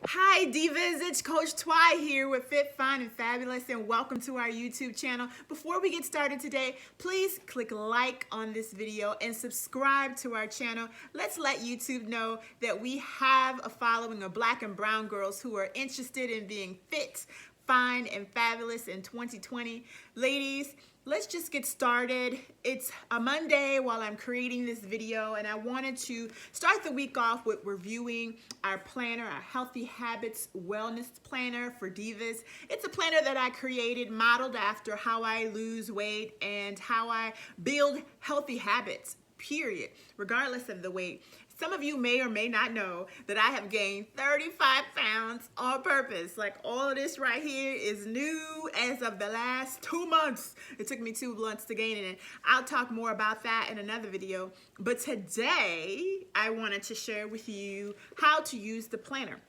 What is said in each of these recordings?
Hi Divas, it's Coach Twy here with Fit, Fine, and Fabulous, and welcome to our YouTube channel. Before we get started today, please click like on this video and subscribe to our channel. Let's let YouTube know that we have a following of Black and brown girls who are interested in being fit, fine, and fabulous in 2020. Ladies, let's just get started. It's a Monday while I'm creating this video, and I wanted to start the week off with reviewing our planner, our Healthy Habits Wellness Planner for Divas. It's a planner that I created modeled after how I lose weight and how I build healthy habits, period, regardless of the weight. Some of you may or may not know that I have gained 35 pounds on purpose. Like, all of this right here is new as of the last 2 months. It took me 2 months to gain it, and I'll talk more about that in another video. But today, I wanted to share with you how to use the planner.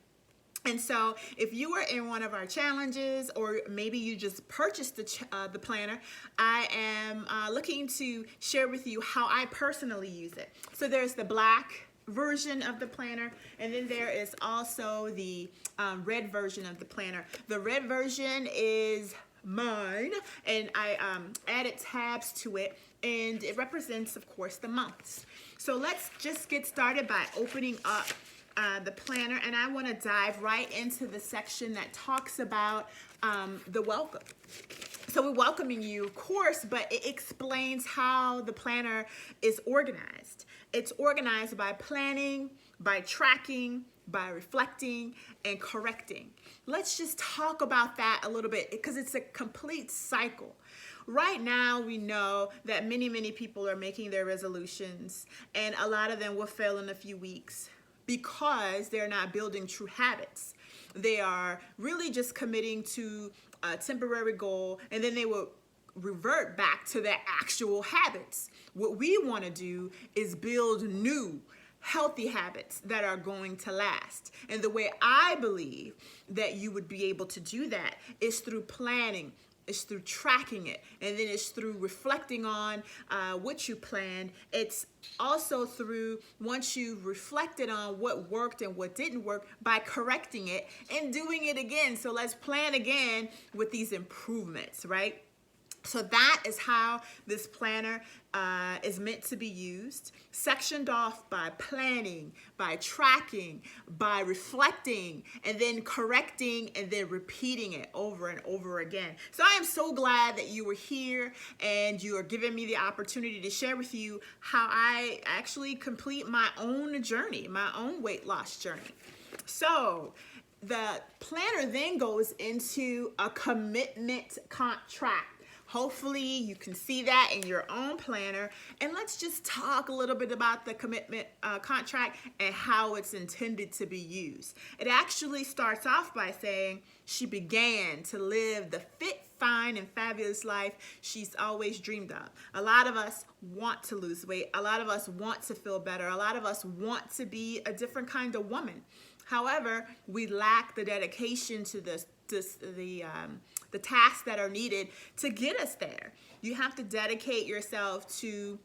And so if you were in one of our challenges, or maybe you just purchased the planner, I am looking to share with you how I personally use it. So there's the black version of the planner, and then there is also the red version of the planner. The red version is mine, and I added tabs to it, and it represents, of course, the months. So let's just get started by opening up the planner, and I want to dive right into the section that talks about the welcome. So we're welcoming you, of course, but it explains how the planner is organized. It's organized by planning, by tracking, by reflecting, and correcting. Let's just talk about that a little bit, because it's a complete cycle. Right now, we know that many people are making their resolutions, and a lot of them will fail in a few weeks because they're not building true habits. They are really just committing to a temporary goal, and then they will revert back to their actual habits. What we want to do is build new healthy habits that are going to last. And the way I believe that you would be able to do that is through planning, it's through tracking it, and then it's through reflecting on what you planned. It's also through, once you've reflected on what worked and what didn't work, by correcting it and doing it again. So let's plan again with these improvements, right? So that is how this planner is meant to be used, sectioned off by planning, by tracking, by reflecting, and then correcting, and then repeating it over and over again. So I am so glad that you were here and you are giving me the opportunity to share with you how I actually complete my own journey, my own weight loss journey. So the planner then goes into a commitment contract. Hopefully you can see that in your own planner. And let's just talk a little bit about the commitment contract and how it's intended to be used. It actually starts off by saying she began to live the fit, fine, and fabulous life she's always dreamed of. A lot of us want to lose weight. A lot of us want to feel better. A lot of us want to be a different kind of woman. However, we lack the dedication to the tasks that are needed to get us there. You have to dedicate yourself to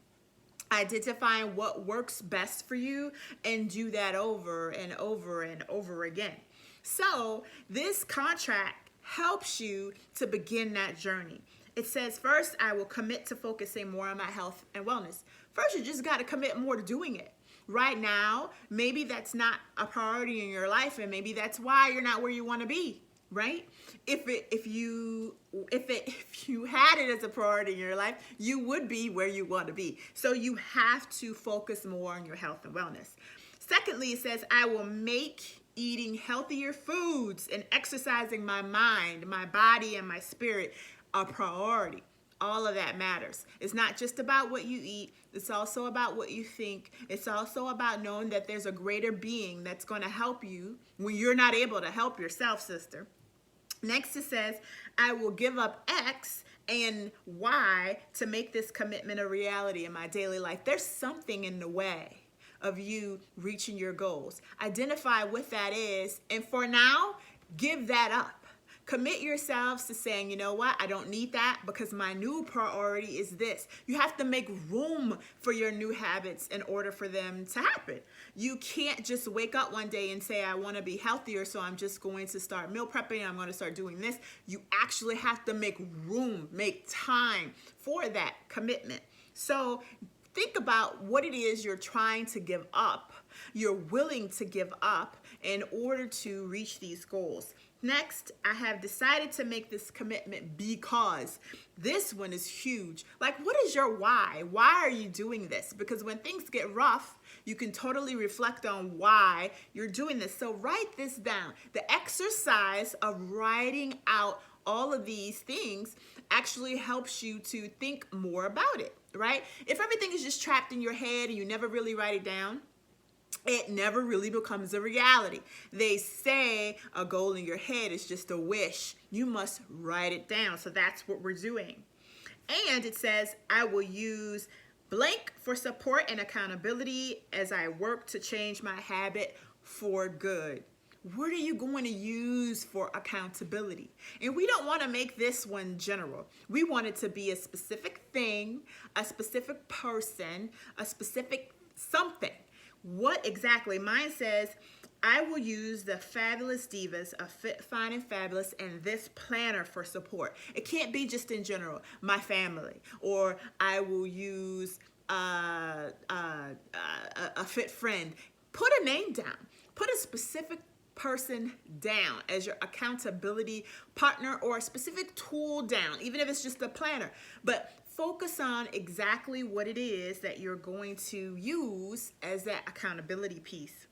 identifying what works best for you and do that over and over and over again. So this contract helps you to begin that journey. It says, first, I will commit to focusing more on my health and wellness. First, you just got to commit more to doing it. Right now, maybe that's not a priority in your life, and maybe that's why you're not where you want to be, right? If you had it as a priority in your life, you would be where you want to be. So you have to focus more on your health and wellness. Secondly, it says, I will make eating healthier foods and exercising my mind, my body, and my spirit a priority. All of that matters. It's not just about what you eat. It's also about what you think. It's also about knowing that there's a greater being that's going to help you when you're not able to help yourself, sister. Next, it says, I will give up X and Y to make this commitment a reality in my daily life. There's something in the way of you reaching your goals. Identify what that is, and for now, give that up. Commit yourselves to saying, you know what, I don't need that because my new priority is this. You have to make room for your new habits in order for them to happen. You can't just wake up one day and say, I want to be healthier, so I'm just going to start meal prepping, I'm going to start doing this. You actually have to make room, make time for that commitment. So think about what it is you're trying to give up, you're willing to give up in order to reach these goals. Next, I have decided to make this commitment because this one is huge. Like, what is your why? Why are you doing this? Because when things get rough, you can totally reflect on why you're doing this. So write this down. The exercise of writing out all of these things actually helps you to think more about it, right? If everything is just trapped in your head and you never really write it down, it never really becomes a reality. They say a goal in your head is just a wish. You must write it down. So that's what we're doing. And it says, I will use blank for support and accountability as I work to change my habit for good. What are you going to use for accountability? And we don't want to make this one general. We want it to be a specific thing, a specific person, a specific something. What exactly? Mine says, I will use the Fabulous Divas of Fit, Fine, and Fabulous and this planner for support. It can't be just in general, my family, or I will use a fit friend. Put a name down. Put a specific person down as your accountability partner or a specific tool down, even if it's just a planner. But focus on exactly what it is that you're going to use as that accountability piece.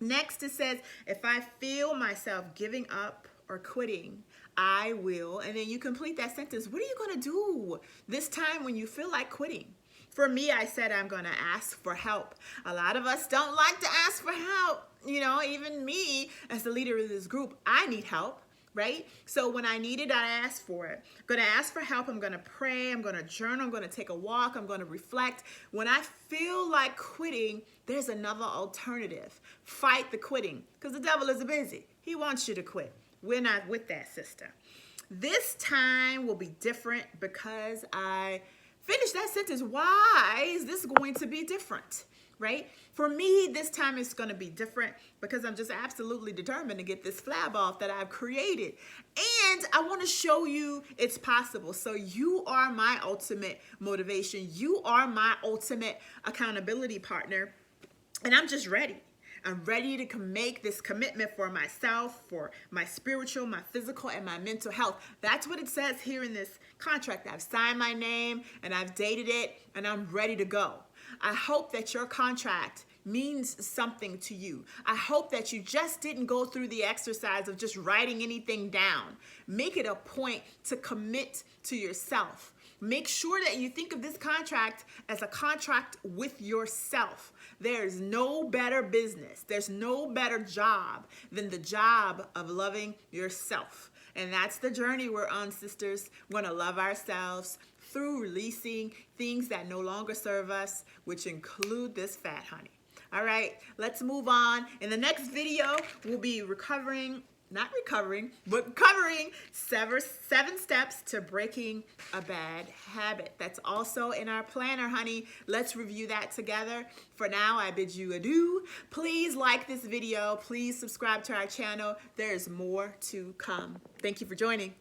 Next, it says, if I feel myself giving up or quitting, I will, and then you complete that sentence. What are you going to do this time when you feel like quitting? For me, I said I'm going to ask for help. A lot of us don't like to ask for help. You know, even me as the leader of this group, I need help. Right? So when I need it, I ask for it. I'm going to ask for help. I'm going to pray. I'm going to journal. I'm going to take a walk. I'm going to reflect. When I feel like quitting, there's another alternative. Fight the quitting, because the devil is busy. He wants you to quit. We're not with that, sister. This time will be different because I finished that sentence. Why is this going to be different? Right? For me, this time it's going to be different because I'm just absolutely determined to get this flab off that I've created. And I want to show you it's possible. So you are my ultimate motivation. You are my ultimate accountability partner. And I'm just ready. I'm ready to make this commitment for myself, for my spiritual, my physical, and my mental health. That's what it says here in this contract. I've signed my name and I've dated it and I'm ready to go. I hope that your contract means something to you. I hope that you just didn't go through the exercise of just writing anything down. Make it a point to commit to yourself. Make sure that you think of this contract as a contract with yourself. There's no better business. There's no better job than the job of loving yourself. And that's the journey we're on, sisters. We're going to love ourselves through releasing things that no longer serve us, which include this fat honey. All right, let's move on. In the next video, we'll be covering 7 steps to breaking a bad habit. That's also in our planner, honey. Let's review that together. For now, I bid you adieu. Please like this video. Please subscribe to our channel. There's more to come. Thank you for joining.